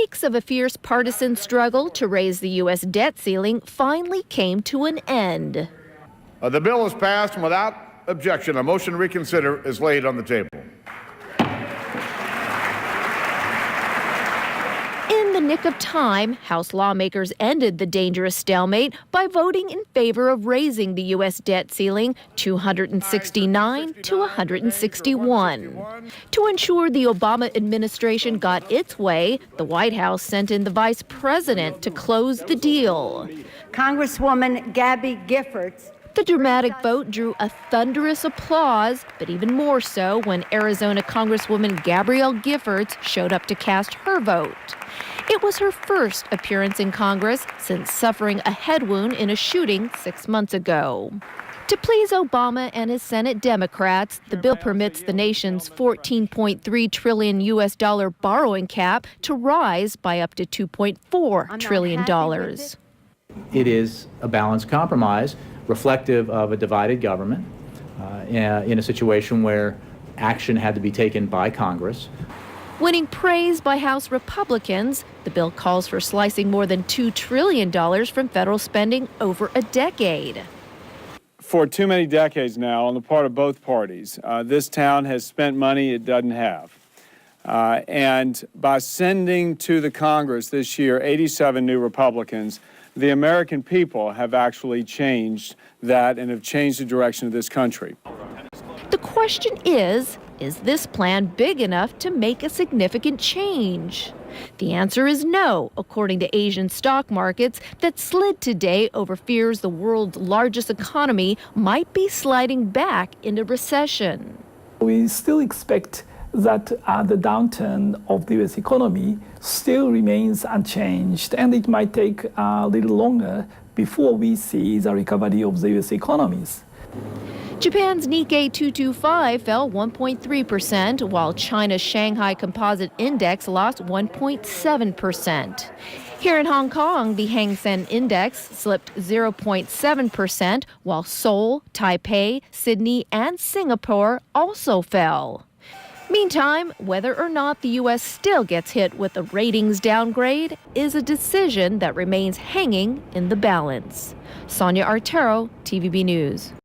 Weeks of a fierce partisan struggle to raise the U.S. debt ceiling finally came to an end. The bill is passed, and without objection, a motion to reconsider is laid on the table. In the nick of time, House lawmakers ended the dangerous stalemate by voting in favor of raising the U.S. debt ceiling $269 to $161. To ensure the Obama administration got its way, the White House sent in the vice president to close the deal. Congresswoman Gabby Giffords. The dramatic vote drew a thunderous applause, but even more so when Arizona Congresswoman Gabrielle Giffords showed up to cast her vote. It was her first appearance in Congress since suffering a head wound in a shooting 6 months ago. To please Obama and his Senate Democrats, the bill permits the nation's $14.3 trillion U.S. borrowing cap to rise by up to $2.4 trillion. It is a balanced compromise reflective of a divided government in a situation where action had to be taken by Congress. Winning praise by House Republicans, the bill calls for slicing more than $2 trillion from federal spending over a decade. For too many decades now, on the part of both parties, this town has spent money it doesn't have. And by sending to the Congress this year 87 new Republicans, the American people have actually changed that and have changed the direction of this country. The question is this plan big enough to make a significant change? The answer is no, according to Asian stock markets that slid today over fears the world's largest economy might be sliding back into recession. We still expect that the downturn of the U.S. economy still remains unchanged, and it might take a little longer before we see the recovery of the U.S. economies. Japan's Nikkei 225 fell 1.3%, while China's Shanghai Composite Index lost 1.7%. Here in Hong Kong, the Hang Seng Index slipped 0.7%, while Seoul, Taipei, Sydney, and Singapore also fell. Meantime, whether or not the U.S. still gets hit with a ratings downgrade is a decision that remains hanging in the balance. Sonya Artero, TVB News.